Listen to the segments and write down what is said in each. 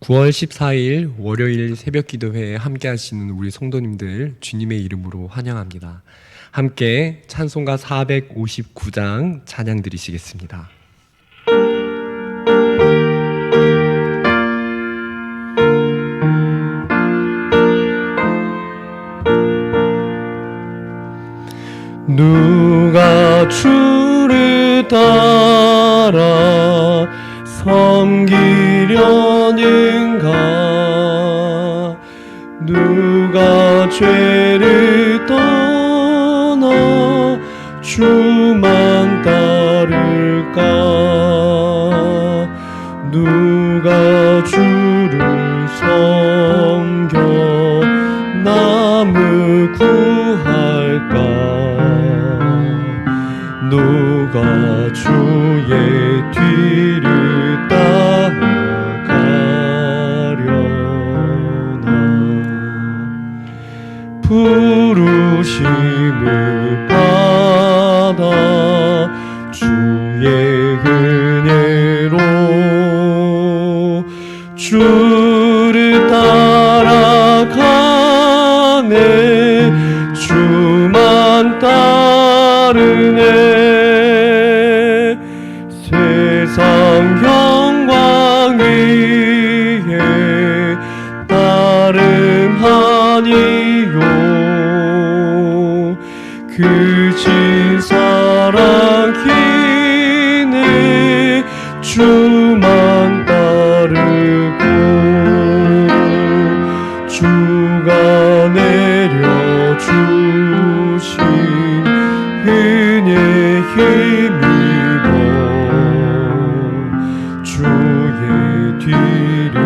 9월 14일 월요일 새벽 기도회에 함께 하시는 우리 성도님들 주님의 이름으로 환영합니다. 함께 찬송가 459장 찬양 드리시겠습니다. 누가 주를 따라 섬기려는가? 누가 죄를 떠나 주만 따를까? 누가 주를 섬겨 남을 구할까? 누가 주의 뒤를 따라가려나? 부르심을 받아 주의 은혜로 주를 따라가네. 주만 따르네. 세상 영광 위에 따름하니요. 그 진사랑 기네. 주만 따르고 주가 내려주신 은혜 힘입어 주의 뒤를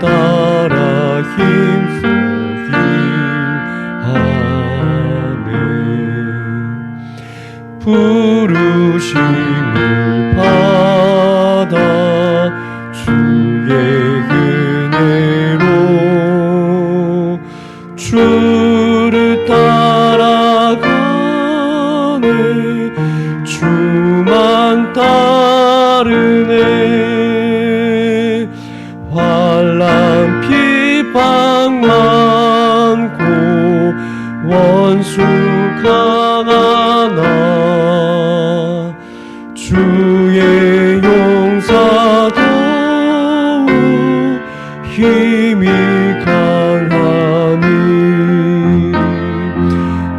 따라 힘쓰기 하네. 부르심을 받아 주의 은혜로 주를 따라가네. 주만 따르네. 환난 비방 많고 원수 강하나 주의 용사 더욱 힘이 강하니.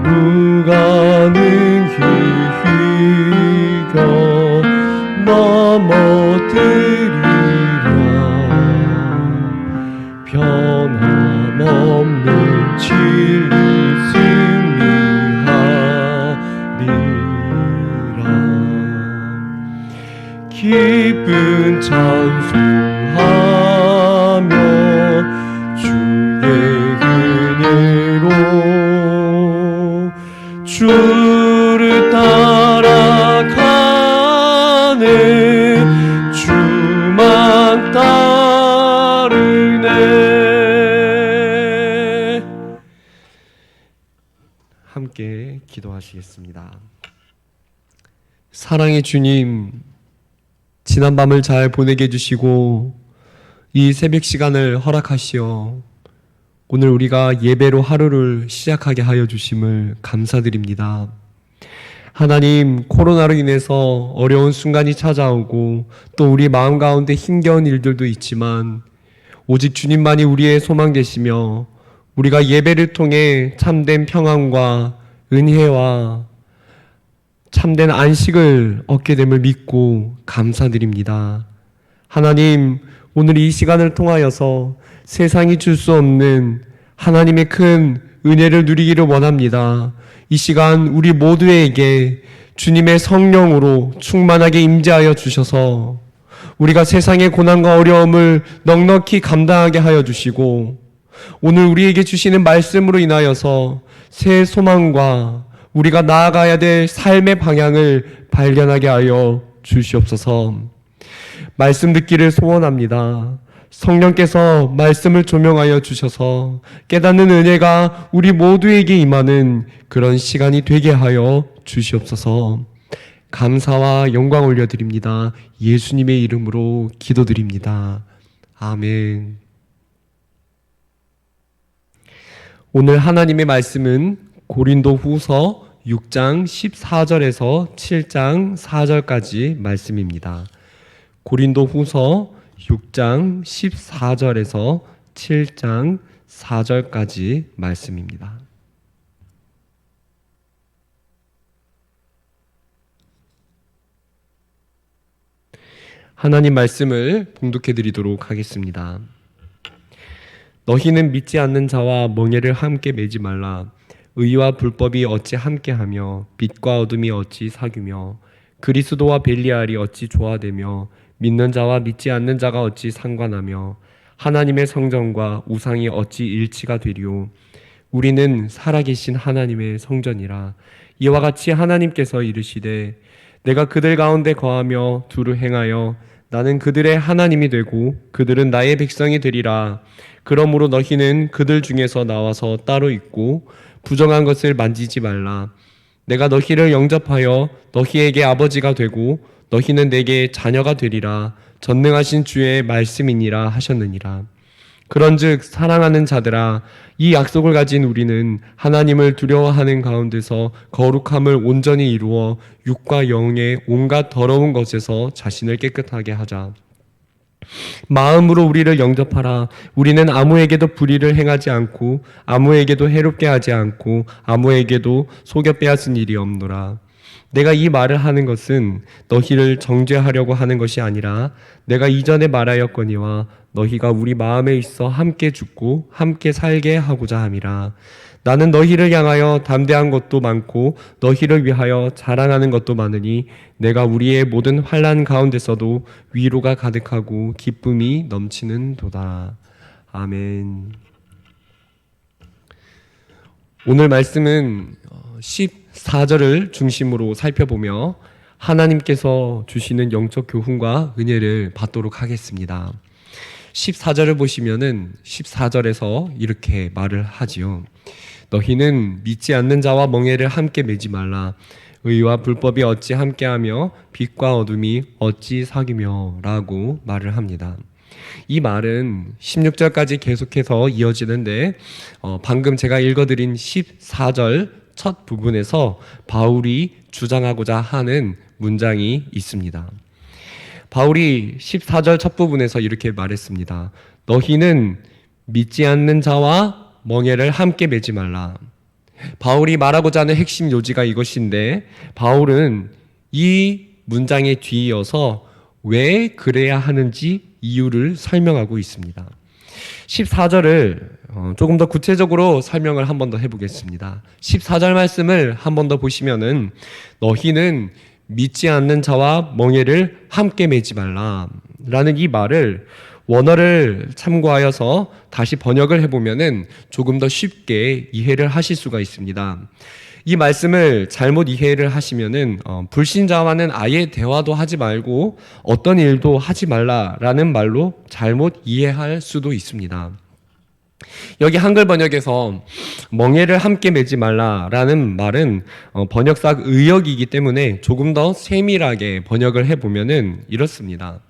누가 능히 이겨 넘어뜨리랴. 변함없는 진리 승리하리라. 기쁜 찬송하며 주의 은혜로 주를 따라가네. 주만 따르네. 함께 기도하시겠습니다. 사랑의 주님, 지난 밤을 잘 보내게 해주시고 이 새벽 시간을 허락하시어 오늘 우리가 예배로 하루를 시작하게 하여 주심을 감사드립니다. 하나님, 코로나로 인해서 어려운 순간이 찾아오고 또 우리 마음 가운데 힘겨운 일들도 있지만 오직 주님만이 우리의 소망 되시며 우리가 예배를 통해 참된 평안과 은혜와 참된 안식을 얻게 됨을 믿고 감사드립니다. 하나님, 오늘 이 시간을 통하여서 세상이 줄 수 없는 하나님의 큰 은혜를 누리기를 원합니다. 이 시간 우리 모두에게 주님의 성령으로 충만하게 임재하여 주셔서 우리가 세상의 고난과 어려움을 넉넉히 감당하게 하여 주시고 오늘 우리에게 주시는 말씀으로 인하여서 새 소망과 우리가 나아가야 될 삶의 방향을 발견하게 하여 주시옵소서. 말씀 듣기를 소원합니다. 성령께서 말씀을 조명하여 주셔서 깨닫는 은혜가 우리 모두에게 임하는 그런 시간이 되게 하여 주시옵소서. 감사와 영광 올려드립니다. 예수님의 이름으로 기도드립니다. 아멘. 오늘 하나님의 말씀은 고린도후서 6장 14절에서 7장 4절까지 말씀입니다. 고린도후서 6장 14절에서 7장 4절까지 말씀입니다. 하나님 말씀을 봉독해 드리도록 하겠습니다. 너희는 믿지 않는 자와 멍에를 함께 매지 말라. 의와 불법이 어찌 함께하며 빛과 어둠이 어찌 사귀며 그리스도와 벨리알이 어찌 조화되며 믿는 자와 믿지 않는 자가 어찌 상관하며 하나님의 성전과 우상이 어찌 일치가 되리요. 우리는 살아계신 하나님의 성전이라. 이와 같이 하나님께서 이르시되 내가 그들 가운데 거하며 두루 행하여 나는 그들의 하나님이 되고 그들은 나의 백성이 되리라. 그러므로 너희는 그들 중에서 나와서 따로 있고 부정한 것을 만지지 말라. 내가 너희를 영접하여 너희에게 아버지가 되고 너희는 내게 자녀가 되리라. 전능하신 주의 말씀이니라 하셨느니라. 그런즉 사랑하는 자들아, 이 약속을 가진 우리는 하나님을 두려워하는 가운데서 거룩함을 온전히 이루어 육과 영의 온갖 더러운 것에서 자신을 깨끗하게 하자. 마음으로 우리를 영접하라. 우리는 아무에게도 불의를 행하지 않고 아무에게도 해롭게 하지 않고 아무에게도 속여 빼앗은 일이 없노라. 내가 이 말을 하는 것은 너희를 정죄하려고 하는 것이 아니라 내가 이전에 말하였거니와 너희가 우리 마음에 있어 함께 죽고 함께 살게 하고자 함이라. 나는 너희를 향하여 담대한 것도 많고 너희를 위하여 자랑하는 것도 많으니 내가 우리의 모든 환난 가운데서도 위로가 가득하고 기쁨이 넘치는 도다. 아멘. 오늘 말씀은 14절을 중심으로 살펴보며 하나님께서 주시는 영적 교훈과 은혜를 받도록 하겠습니다. 14절을 보시면은 14절에서 이렇게 말을 하지요. 너희는 믿지 않는 자와 멍에를 함께 매지 말라. 의와 불법이 어찌 함께하며 빛과 어둠이 어찌 사귀며 라고 말을 합니다. 이 말은 16절까지 계속해서 이어지는데 방금 제가 읽어드린 14절 첫 부분에서 바울이 주장하고자 하는 문장이 있습니다. 바울이 14절 첫 부분에서 이렇게 말했습니다. 너희는 믿지 않는 자와 멍에를 함께 매지 말라. 바울이 말하고자 하는 핵심 요지가 이것인데 바울은 이 문장에 뒤이어서 왜 그래야 하는지 이유를 설명하고 있습니다. 14절을 조금 더 구체적으로 설명을 한 번 더 해보겠습니다. 14절 말씀을 한 번 더 보시면은 너희는 믿지 않는 자와 멍에를 함께 매지 말라 라는 이 말을 원어를 참고하여서 다시 번역을 해보면은 조금 더 쉽게 이해를 하실 수가 있습니다. 이 말씀을 잘못 이해를 하시면은 불신자와는 아예 대화도 하지 말고 어떤 일도 하지 말라라는 말로 잘못 이해할 수도 있습니다. 여기 한글 번역에서 멍에를 함께 매지 말라라는 말은 번역사 의역이기 때문에 조금 더 세밀하게 번역을 해보면은 이렇습니다.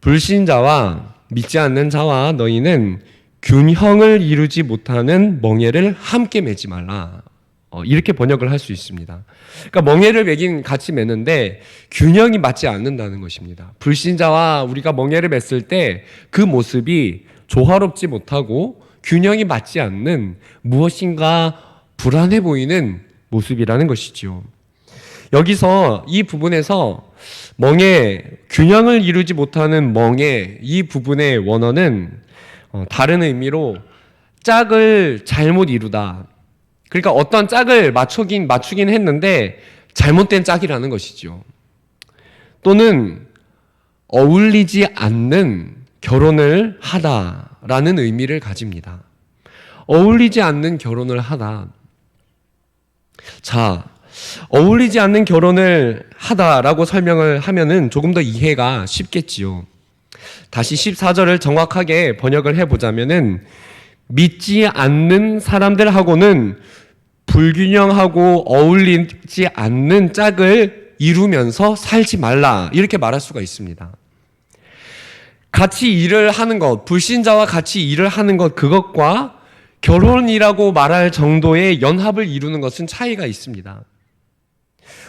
불신자와 믿지 않는 자와 너희는 균형을 이루지 못하는 멍에를 함께 매지 말라. 이렇게 번역을 할 수 있습니다. 그러니까 멍에를 매긴 같이 매는데 균형이 맞지 않는다는 것입니다. 불신자와 우리가 멍에를 맸을 때 그 모습이 조화롭지 못하고 균형이 맞지 않는 무엇인가 불안해 보이는 모습이라는 것이지요. 여기서 이 부분에서 멍에, 균형을 이루지 못하는 멍에 이 부분의 원어는 다른 의미로 짝을 잘못 이루다. 그러니까 어떤 짝을 맞추긴 했는데 잘못된 짝이라는 것이죠. 또는 어울리지 않는 결혼을 하다라는 의미를 가집니다. 어울리지 않는 결혼을 하다. 자, 어울리지 않는 결혼을 하다라고 설명을 하면은 조금 더 이해가 쉽겠지요. 다시 14절을 정확하게 번역을 해보자면은 믿지 않는 사람들하고는 불균형하고 어울리지 않는 짝을 이루면서 살지 말라 이렇게 말할 수가 있습니다. 같이 일을 하는 것, 불신자와 같이 일을 하는 것, 그것과 결혼이라고 말할 정도의 연합을 이루는 것은 차이가 있습니다.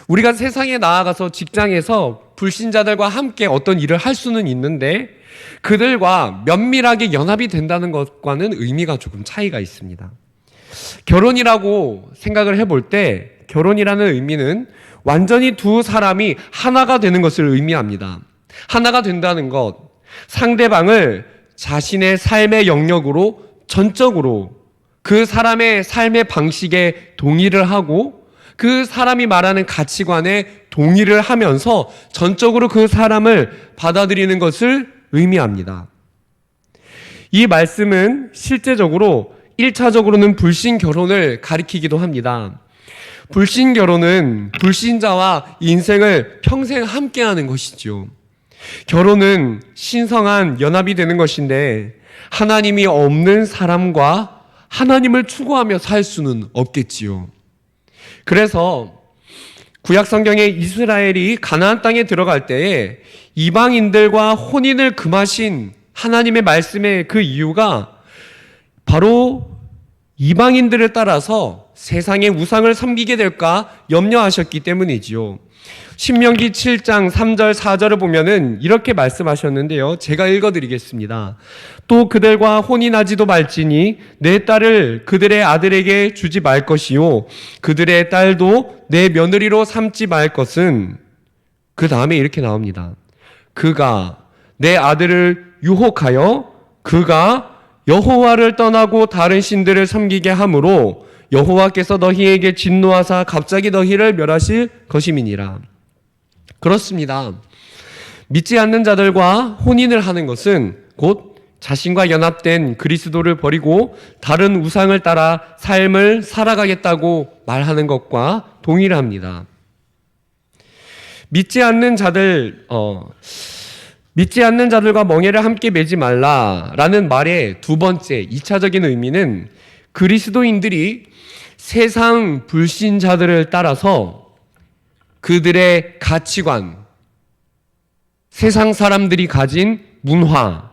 우리가 세상에 나아가서 직장에서 불신자들과 함께 어떤 일을 할 수는 있는데 그들과 면밀하게 연합이 된다는 것과는 의미가 조금 차이가 있습니다. 결혼이라고 생각을 해볼 때 결혼이라는 의미는 완전히 두 사람이 하나가 되는 것을 의미합니다. 하나가 된다는 것, 상대방을 자신의 삶의 영역으로 전적으로 그 사람의 삶의 방식에 동의를 하고 그 사람이 말하는 가치관에 동의를 하면서 전적으로 그 사람을 받아들이는 것을 의미합니다. 이 말씀은 실제적으로 1차적으로는 불신 결혼을 가리키기도 합니다. 불신 결혼은 불신자와 인생을 평생 함께하는 것이죠. 결혼은 신성한 연합이 되는 것인데 하나님이 없는 사람과 하나님을 추구하며 살 수는 없겠지요. 그래서 구약 성경에 이스라엘이 가나안 땅에 들어갈 때에 이방인들과 혼인을 금하신 하나님의 말씀의 그 이유가 바로 이방인들을 따라서 세상의 우상을 섬기게 될까 염려하셨기 때문이지요. 신명기 7장 3절 4절을 보면은 이렇게 말씀하셨는데요. 제가 읽어드리겠습니다. 또 그들과 혼인하지도 말지니 내 딸을 그들의 아들에게 주지 말 것이요 그들의 딸도 내 며느리로 삼지 말 것은, 그 다음에 이렇게 나옵니다. 그가 내 아들을 유혹하여 그가 여호와를 떠나고 다른 신들을 섬기게 함으로 여호와께서 너희에게 진노하사 갑자기 너희를 멸하실 것임이니라. 그렇습니다. 믿지 않는 자들과 혼인을 하는 것은 곧 자신과 연합된 그리스도를 버리고 다른 우상을 따라 삶을 살아가겠다고 말하는 것과 동일합니다. 믿지 않는 자들과 멍에를 함께 매지 말라라는 말의 두 번째 2차적인 의미는 그리스도인들이 세상 불신자들을 따라서 그들의 가치관, 세상 사람들이 가진 문화,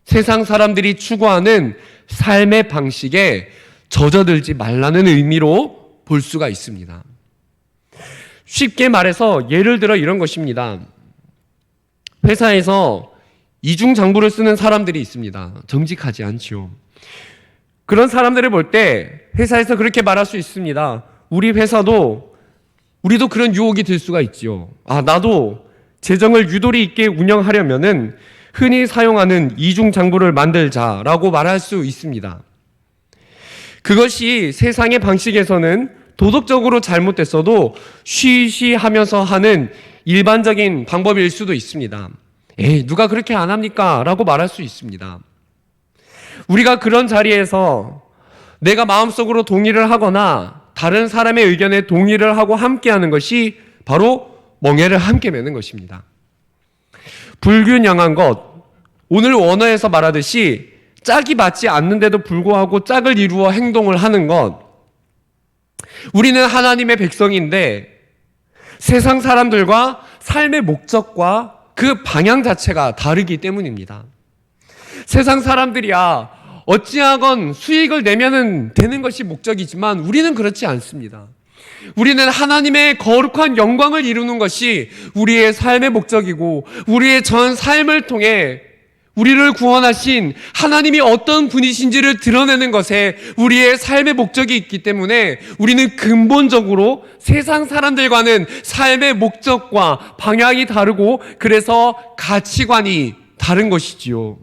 세상 사람들이 추구하는 삶의 방식에 젖어들지 말라는 의미로 볼 수가 있습니다. 쉽게 말해서 예를 들어 이런 것입니다. 회사에서 이중장부를 쓰는 사람들이 있습니다. 정직하지 않지요. 그런 사람들을 볼 때 회사에서 그렇게 말할 수 있습니다. 우리도 그런 유혹이 들 수가 있지요. 나도 재정을 유도리 있게 운영하려면은 흔히 사용하는 이중장부를 만들자라고 말할 수 있습니다. 그것이 세상의 방식에서는 도덕적으로 잘못됐어도 쉬쉬하면서 하는 일반적인 방법일 수도 있습니다. 누가 그렇게 안 합니까? 라고 말할 수 있습니다. 우리가 그런 자리에서 내가 마음속으로 동의를 하거나 다른 사람의 의견에 동의를 하고 함께하는 것이 바로 멍에를 함께 매는 것입니다. 불균형한 것, 오늘 원어에서 말하듯이 짝이 맞지 않는데도 불구하고 짝을 이루어 행동을 하는 것. 우리는 하나님의 백성인데 세상 사람들과 삶의 목적과 그 방향 자체가 다르기 때문입니다. 세상 사람들이야 어찌하건 수익을 내면은 되는 것이 목적이지만 우리는 그렇지 않습니다. 우리는 하나님의 거룩한 영광을 이루는 것이 우리의 삶의 목적이고 우리의 전 삶을 통해 우리를 구원하신 하나님이 어떤 분이신지를 드러내는 것에 우리의 삶의 목적이 있기 때문에 우리는 근본적으로 세상 사람들과는 삶의 목적과 방향이 다르고 그래서 가치관이 다른 것이지요.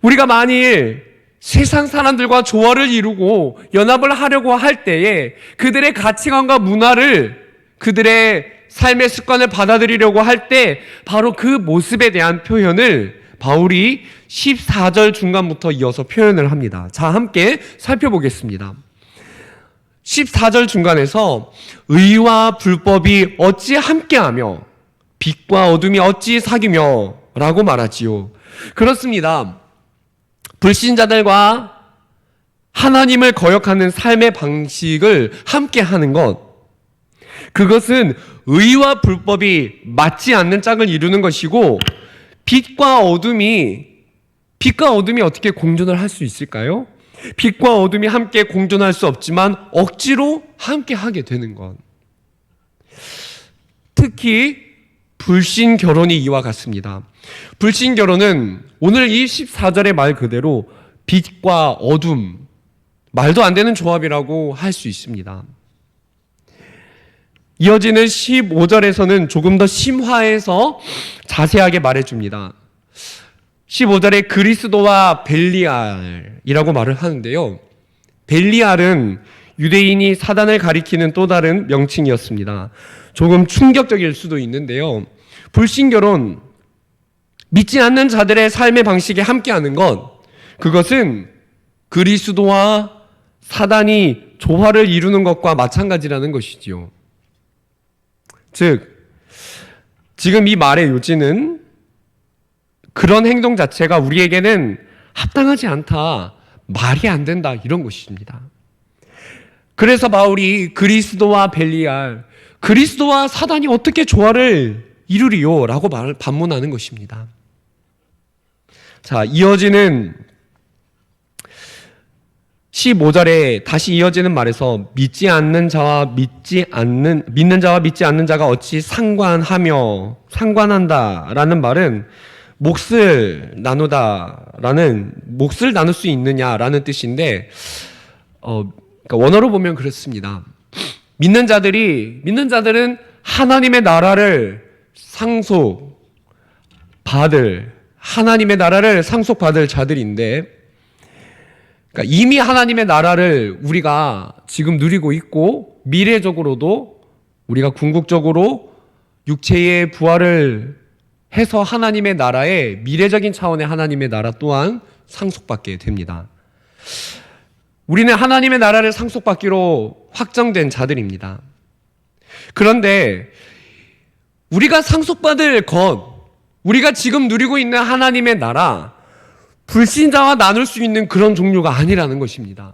우리가 만일 세상 사람들과 조화를 이루고 연합을 하려고 할 때에 그들의 가치관과 문화를 그들의 삶의 습관을 받아들이려고 할 때 바로 그 모습에 대한 표현을 바울이 14절 중간부터 이어서 표현을 합니다. 자, 함께 살펴보겠습니다. 14절 중간에서 의와 불법이 어찌 함께하며 빛과 어둠이 어찌 사귀며 라고 말하지요. 그렇습니다. 불신자들과 하나님을 거역하는 삶의 방식을 함께하는 것, 그것은 의와 불법이 맞지 않는 짝을 이루는 것이고 빛과 어둠이 빛과 어둠이 어떻게 공존을 할 수 있을까요? 빛과 어둠이 함께 공존할 수 없지만 억지로 함께 하게 되는 것. 특히 불신 결혼이 이와 같습니다. 불신 결혼은 오늘 이 14절의 말 그대로 빛과 어둠, 말도 안 되는 조합이라고 할 수 있습니다. 이어지는 15절에서는 조금 더 심화해서 자세하게 말해줍니다. 15절에 그리스도와 벨리알이라고 말을 하는데요. 벨리알은 유대인이 사단을 가리키는 또 다른 명칭이었습니다. 조금 충격적일 수도 있는데요. 불신결혼, 믿지 않는 자들의 삶의 방식에 함께하는 것, 그것은 그리스도와 사단이 조화를 이루는 것과 마찬가지라는 것이지요. 즉, 지금 이 말의 요지는 그런 행동 자체가 우리에게는 합당하지 않다, 말이 안 된다, 이런 것입니다. 그래서 바울이 그리스도와 벨리알, 그리스도와 사단이 어떻게 조화를 이루리요? 라고 반문하는 것입니다. 자, 이어지는 15절에 다시 이어지는 말에서 믿는 자와 믿지 않는 자가 어찌 상관한다 라는 말은 몫을 나눌 수 있느냐라는 뜻인데, 그러니까 원어로 보면 그렇습니다. 믿는 자들은 하나님의 나라를 상속받을 자들인데, 그러니까 이미 하나님의 나라를 우리가 지금 누리고 있고, 미래적으로도 우리가 궁극적으로 육체의 부활을 해서 하나님의 나라의 미래적인 차원의 하나님의 나라 또한 상속받게 됩니다. 우리는 하나님의 나라를 상속받기로 확정된 자들입니다. 그런데 우리가 상속받을 것, 우리가 지금 누리고 있는 하나님의 나라, 불신자와 나눌 수 있는 그런 종류가 아니라는 것입니다.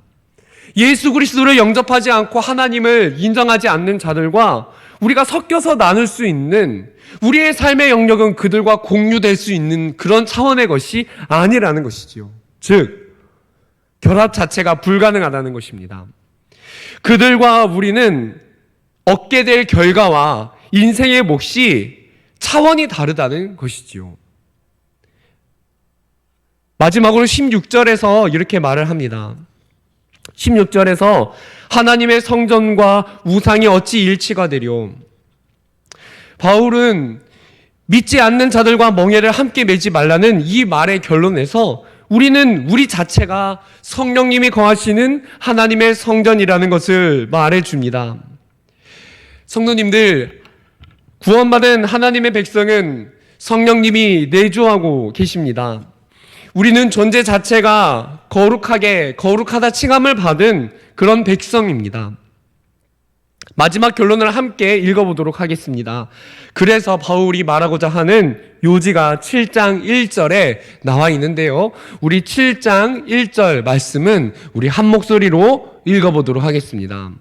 예수 그리스도를 영접하지 않고 하나님을 인정하지 않는 자들과 우리가 섞여서 나눌 수 있는, 우리의 삶의 영역은 그들과 공유될 수 있는 그런 차원의 것이 아니라는 것이지요. 즉, 결합 자체가 불가능하다는 것입니다. 그들과 우리는 얻게 될 결과와 인생의 몫이 차원이 다르다는 것이지요. 마지막으로 16절에서 이렇게 말을 합니다. 16절에서 하나님의 성전과 우상이 어찌 일치가 되려. 바울은 믿지 않는 자들과 멍에를 함께 매지 말라는 이 말의 결론에서 우리 자체가 성령님이 거하시는 하나님의 성전이라는 것을 말해줍니다. 성도님들, 구원받은 하나님의 백성은 성령님이 내주하고 계십니다. 우리는 존재 자체가 거룩하다 칭함을 받은 그런 백성입니다. 마지막 결론을 함께 읽어보도록 하겠습니다. 그래서 바울이 말하고자 하는 요지가 7장 1절에 나와 있는데요. 우리 7장 1절 말씀은 우리 한 목소리로 읽어보도록 하겠습니다.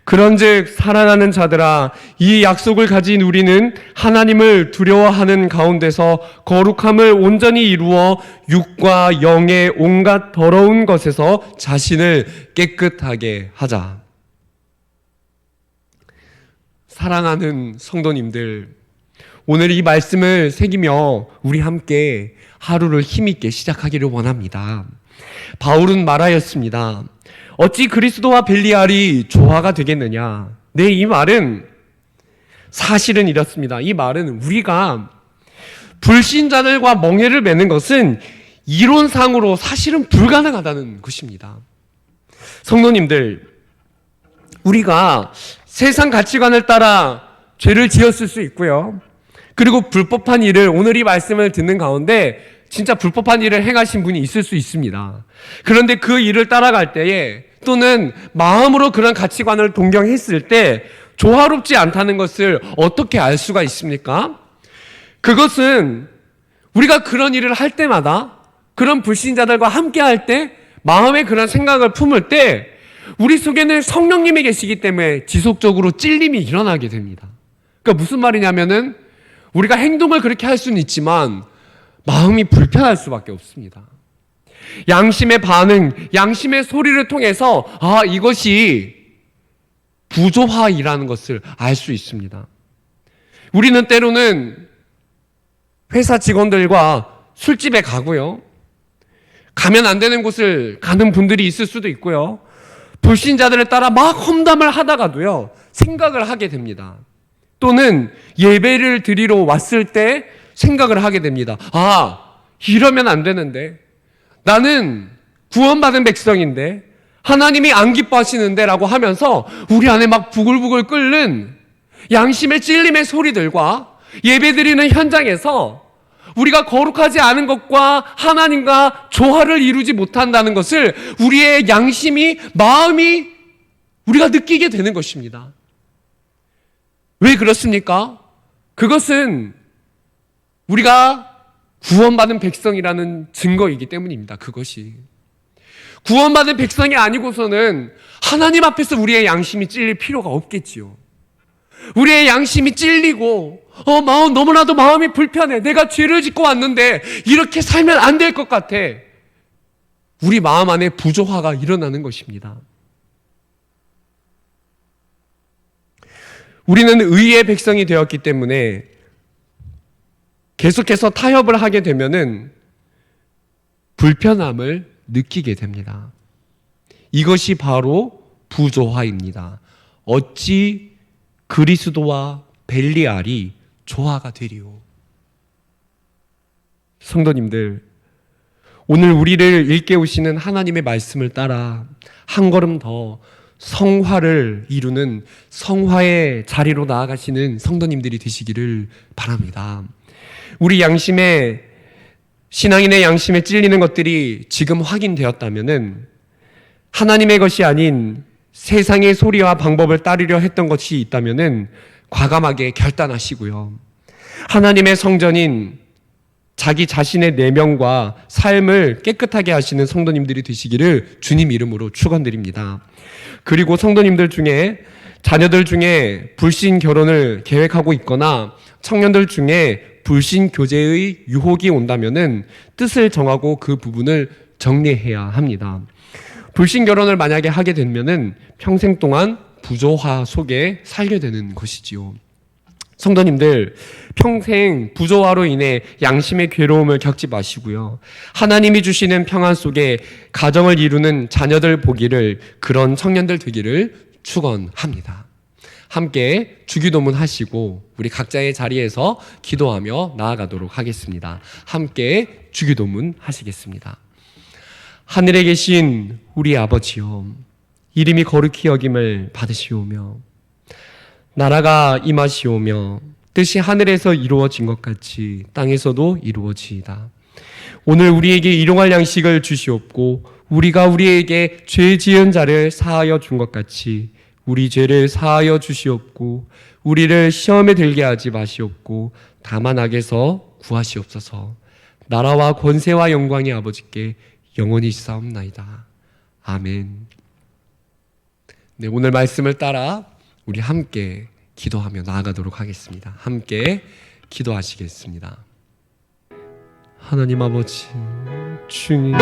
그런즉 살아나는 자들아, 이 약속을 가진 우리는 하나님을 두려워하는 가운데서 거룩함을 온전히 이루어 육과 영의 온갖 더러운 것에서 자신을 깨끗하게 하자. 사랑하는 성도님들, 오늘 이 말씀을 새기며 우리 함께 하루를 힘있게 시작하기를 원합니다. 바울은 말하였습니다. 어찌 그리스도와 벨리알이 조화가 되겠느냐? 네, 이 말은 사실은 이렇습니다. 이 말은 우리가 불신자들과 멍에를 매는 것은 이론상으로 사실은 불가능하다는 것입니다. 성도님들, 우리가 세상 가치관을 따라 죄를 지었을 수 있고요. 그리고 불법한 일을, 오늘 이 말씀을 듣는 가운데 진짜 불법한 일을 행하신 분이 있을 수 있습니다. 그런데 그 일을 따라갈 때에, 또는 마음으로 그런 가치관을 동경했을 때 조화롭지 않다는 것을 어떻게 알 수가 있습니까? 그것은 우리가 그런 일을 할 때마다, 그런 불신자들과 함께 할 때, 마음에 그런 생각을 품을 때 우리 속에는 성령님이 계시기 때문에 지속적으로 찔림이 일어나게 됩니다. 그러니까 무슨 말이냐면은, 우리가 행동을 그렇게 할 수는 있지만 마음이 불편할 수밖에 없습니다. 양심의 반응, 양심의 소리를 통해서 이것이 부조화이라는 것을 알 수 있습니다. 우리는 때로는 회사 직원들과 술집에 가고요. 가면 안 되는 곳을 가는 분들이 있을 수도 있고요. 불신자들을 따라 막 험담을 하다가도요, 생각을 하게 됩니다. 또는 예배를 드리러 왔을 때 생각을 하게 됩니다. 이러면 안 되는데. 나는 구원받은 백성인데, 하나님이 안 기뻐하시는데 라고 하면서 우리 안에 막 부글부글 끓는 양심의 찔림의 소리들과 예배드리는 현장에서 우리가 거룩하지 않은 것과 하나님과 조화를 이루지 못한다는 것을 우리의 양심이, 마음이 우리가 느끼게 되는 것입니다. 왜 그렇습니까? 그것은 우리가 구원받은 백성이라는 증거이기 때문입니다. 그것이. 구원받은 백성이 아니고서는 하나님 앞에서 우리의 양심이 찔릴 필요가 없겠지요. 우리의 양심이 찔리고 너무나도 마음이 불편해. 내가 죄를 짓고 왔는데 이렇게 살면 안 될 것 같아. 우리 마음 안에 부조화가 일어나는 것입니다. 우리는 의의 백성이 되었기 때문에 계속해서 타협을 하게 되면은 불편함을 느끼게 됩니다. 이것이 바로 부조화입니다. 어찌 그리스도와 벨리알이 조화가 되리오. 성도님들, 오늘 우리를 일깨우시는 하나님의 말씀을 따라 한 걸음 더 성화를 이루는 성화의 자리로 나아가시는 성도님들이 되시기를 바랍니다. 우리 양심에, 신앙인의 양심에 찔리는 것들이 지금 확인되었다면은 하나님의 것이 아닌 세상의 소리와 방법을 따르려 했던 것이 있다면은 과감하게 결단하시고요. 하나님의 성전인 자기 자신의 내면과 삶을 깨끗하게 하시는 성도님들이 되시기를 주님 이름으로 축원드립니다. 그리고 성도님들 중에, 자녀들 중에 불신 결혼을 계획하고 있거나 청년들 중에 불신 교제의 유혹이 온다면은 뜻을 정하고 그 부분을 정리해야 합니다. 불신 결혼을 만약에 하게 되면은 평생 동안 부조화 속에 살게 되는 것이지요. 성도님들, 평생 부조화로 인해 양심의 괴로움을 겪지 마시고요. 하나님이 주시는 평안 속에 가정을 이루는 자녀들 보기를, 그런 청년들 되기를 축원합니다. 함께 주기도문 하시고 우리 각자의 자리에서 기도하며 나아가도록 하겠습니다. 함께 주기도문 하시겠습니다. 하늘에 계신 우리 아버지여, 이름이 거룩히 여김을 받으시오며 나라가 임하시오며 뜻이 하늘에서 이루어진 것 같이 땅에서도 이루어지이다. 오늘 우리에게 일용할 양식을 주시옵고 우리가 우리에게 죄 지은 자를 사하여 준 것 같이 우리 죄를 사하여 주시옵고 우리를 시험에 들게 하지 마시옵고 다만 악에서 구하시옵소서. 나라와 권세와 영광이 아버지께 영원히 있사옵나이다. 아멘. 네, 오늘 말씀을 따라 우리 함께 기도하며 나아가도록 하겠습니다. 함께 기도하시겠습니다. 하나님 아버지, 주님